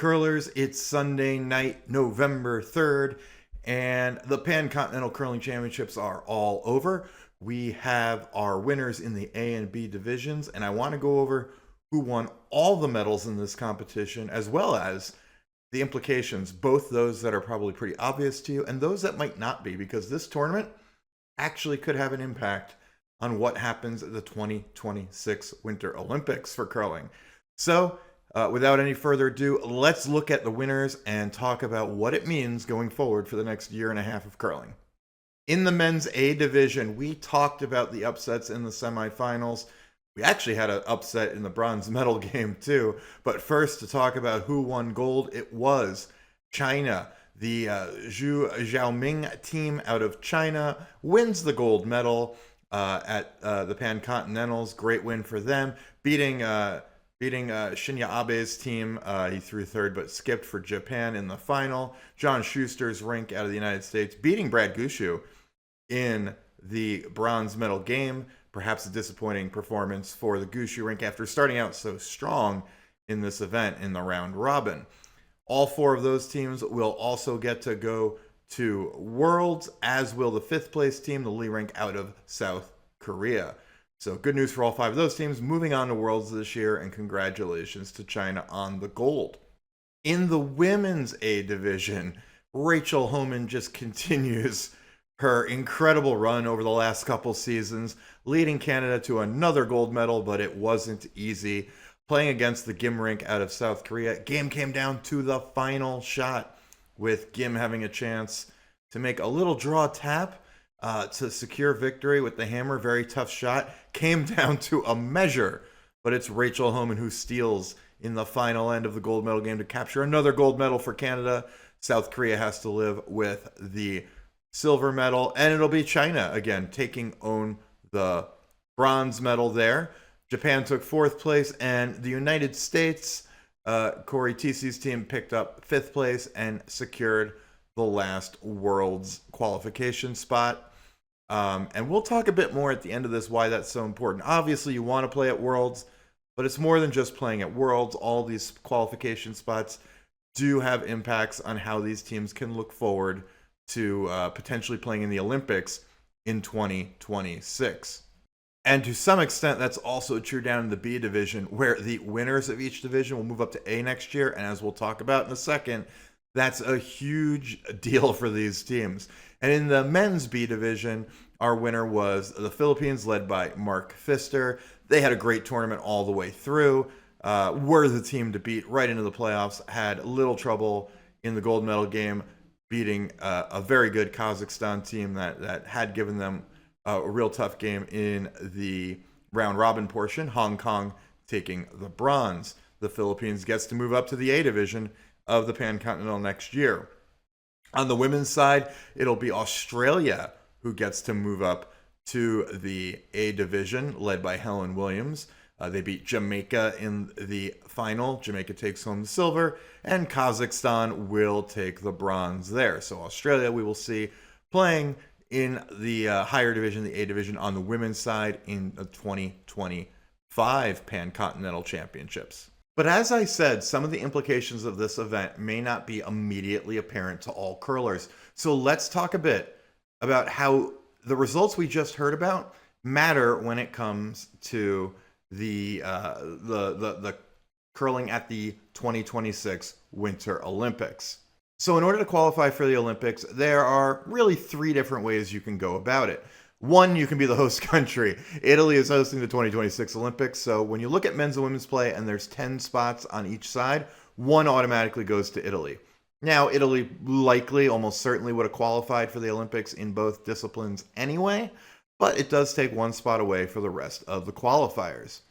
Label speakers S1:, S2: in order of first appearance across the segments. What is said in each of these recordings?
S1: curlers, it's Sunday night, November 3rd, and the Pan-Continental Curling Championships are all over. We have our winners in the A and B divisions, and I want to go over who won all the medals in this competition, as well as the implications, both those that are probably pretty obvious to you and those that might not be, because this tournament actually could have an impact on what happens at the 2026 Winter Olympics for curling. So, without any further ado, let's look at the winners and talk about what it means going forward for the next year and a half of curling. In the men's A division, we talked about the upsets in the semifinals. We actually had an upset in the bronze medal game too. But first, to talk about who won gold, it was China. The Zhu Xiaoming team out of China wins the gold medal at the Pan-Continentals. Great win for them, beating Shinya Abe's team. He threw third but skipped for Japan in the final. John Schuster's rink out of the United States, beating Brad Gushue in the bronze medal game. Perhaps a disappointing performance for the Gushue rink after starting out so strong in this event in the round robin. All four of those teams will also get to go to Worlds, as will the fifth place team, the Lee rink out of South Korea. So good news for all five of those teams moving on to Worlds this year, and congratulations to China on the gold. In the women's A division, Rachel Homan just continues her incredible run over the last couple seasons, leading Canada to another gold medal, but it wasn't easy. Playing against the Gim rink out of South Korea, game came down to the final shot, with Gim having a chance to make a little draw tap to secure victory with the hammer. Very tough shot. Came down to a measure, but it's Rachel Homan who steals in the final end of the gold medal game to capture another gold medal for Canada. South Korea has to live with the silver medal, and it'll be China again taking on the bronze medal there. Japan took fourth place, and the United States, Corey Tisi's team, picked up fifth place and secured the last Worlds qualification spot. And we'll talk a bit more at the end of this why that's so important. Obviously, you want to play at Worlds, but it's more than just playing at Worlds. All these qualification spots do have impacts on how these teams can look forward to potentially playing in the Olympics in 2026. And to some extent, that's also true down in the B division, where the winners of each division will move up to A next year. And as we'll talk about in a second, that's a huge deal for these teams. And in the men's B division, our winner was the Philippines, led by Mark Pfister. They had a great tournament all the way through. Were the team to beat right into the playoffs, had little trouble in the gold medal game, beating a very good Kazakhstan team that had given them a real tough game in the round robin portion. Hong Kong taking the bronze. The Philippines gets to move up to the A division of the Pan-Continental next year. On the women's side, it'll be Australia who gets to move up to the A division, led by Helen Williams. They beat Jamaica in the final. Jamaica takes home the silver, and Kazakhstan will take the bronze there. So Australia, we will see playing in the higher division, the A division, on the women's side in the 2025 Pan-Continental Championships. But as I said, some of the implications of this event may not be immediately apparent to all curlers. So let's talk a bit about how the results we just heard about matter when it comes to the curling at the 2026 Winter Olympics. So in order to qualify for the Olympics, there are really three different ways you can go about it. One, you can be the host country. Italy is hosting the 2026 Olympics, so when you look at men's and women's play and there's 10 spots on each side, one automatically goes to Italy. Now, Italy likely, almost certainly would have qualified for the Olympics in both disciplines anyway, but it does take one spot away for the rest of the qualifiers.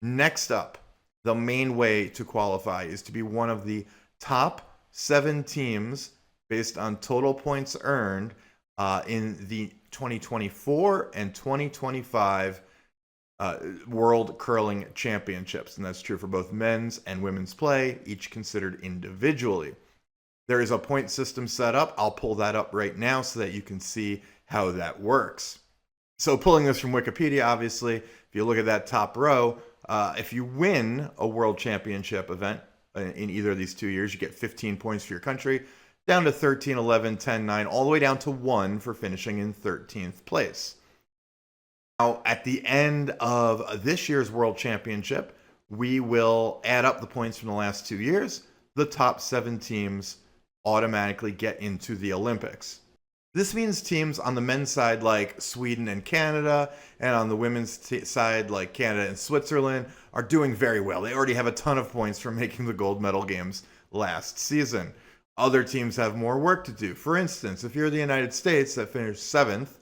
S1: Next up, the main way to qualify is to be one of the top 7 teams based on total points earned in the 2024 and 2025 World Curling Championships. And that's true for both men's and women's play, each considered individually. There is a point system set up. I'll pull that up right now so that you can see how that works. So pulling this from Wikipedia, obviously, if you look at that top row, if you win a World Championship event, in either of these 2 years. You get 15 points for your country, down to 13, 11, 10, 9, all the way down to 1 for finishing in 13th place. Now, at the end of this year's World Championship, we will add up the points from the last 2 years. The top 7 teams automatically get into the Olympics. This means teams on the men's side like Sweden and Canada, and on the women's side like Canada and Switzerland, are doing very well. They already have a ton of points from making the gold medal games last season. Other teams have more work to do. For instance, if you're the United States that finished 7th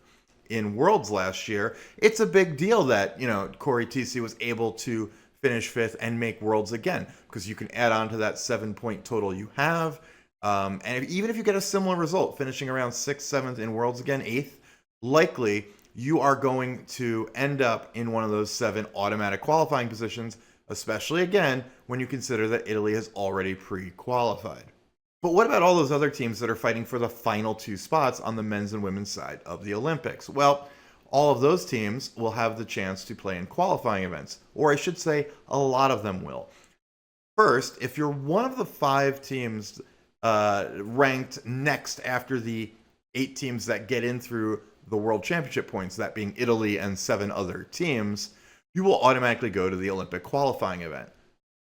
S1: in Worlds last year, it's a big deal that, Corey Tesi was able to finish 5th and make Worlds again, because you can add on to that 7-point total you have. And even if you get a similar result, finishing around 6th, 7th in Worlds again, 8th, likely you are going to end up in one of those 7 automatic qualifying positions, especially again when you consider that Italy has already pre-qualified. But what about all those other teams that are fighting for the final 2 spots on the men's and women's side of the Olympics? Well, all of those teams will have the chance to play in qualifying events, or I should say a lot of them will. First, if you're one of the 5 teams ranked next after the 8 teams that get in through the World Championship points, that being Italy and 7 other teams, you will automatically go to the Olympic qualifying event.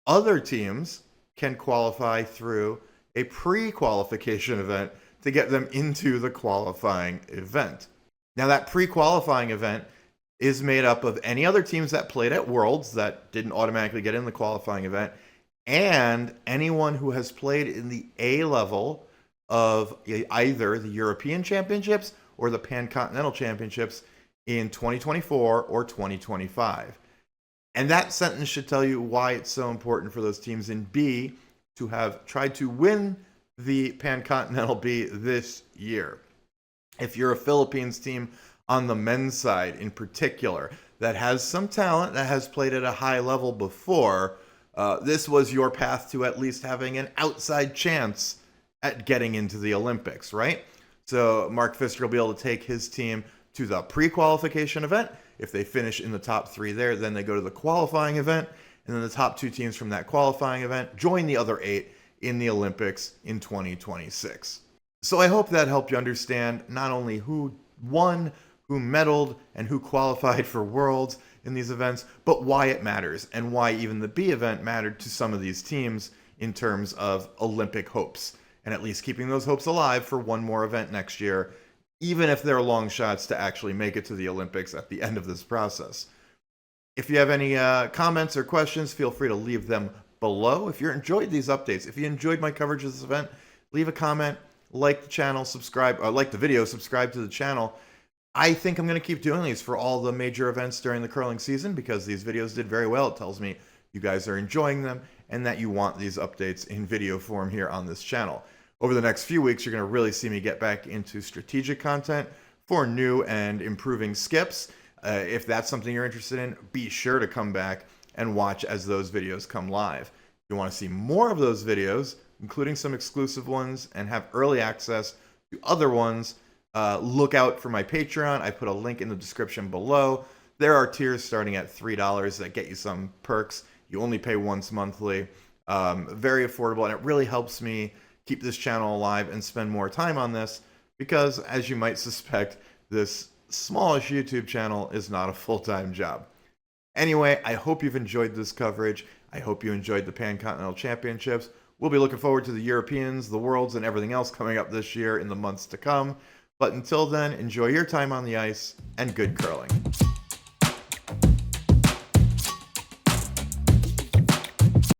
S1: Other teams can qualify through a pre-qualification event to get them into the qualifying event. Now, that pre-qualifying event is made up of any other teams that played at Worlds that didn't automatically get in the qualifying event, and anyone who has played in the A level of either the European Championships or the Pan-Continental Championships in 2024 or 2025. And that sentence should tell you why it's so important for those teams in B to have tried to win the Pan-Continental B this year. If you're a Philippines team on the men's side in particular that has some talent, that has played at a high level before, this was your path to at least having an outside chance at getting into the Olympics, right? So Mark Pfister will be able to take his team to the pre-qualification event. If they finish in the top 3 there, then they go to the qualifying event, and then the top 2 teams from that qualifying event join the other 8 in the Olympics in 2026. So I hope that helped you understand not only who won, who medaled, and who qualified for Worlds in these events, but why it matters and why even the B event mattered to some of these teams in terms of Olympic hopes, and at least keeping those hopes alive for one more event next year, even if they're long shots to actually make it to the Olympics at the end of this process. If you have any comments or questions, feel free to leave them below. If you enjoyed these updates, if you enjoyed my coverage of this event, leave a comment, like the channel, subscribe, or like the video, subscribe to the channel. I think I'm going to keep doing these for all the major events during the curling season because these videos did very well. It tells me you guys are enjoying them and that you want these updates in video form here on this channel. Over the next few weeks, you're going to really see me get back into strategic content for new and improving skips. If that's something you're interested in, be sure to come back and watch as those videos come live. If you want to see more of those videos, including some exclusive ones, and have early access to other ones, look out for my Patreon. I put a link in the description below. There are tiers starting at $3 that get you some perks. You only pay once monthly. Very affordable, and it really helps me keep this channel alive and spend more time on this because, as you might suspect, this smallish YouTube channel is not a full-time job. Anyway, I hope you've enjoyed this coverage. I hope you enjoyed the Pan-Continental Championships. We'll be looking forward to the Europeans, the Worlds, and everything else coming up this year in the months to come. But until then, enjoy your time on the ice and good curling.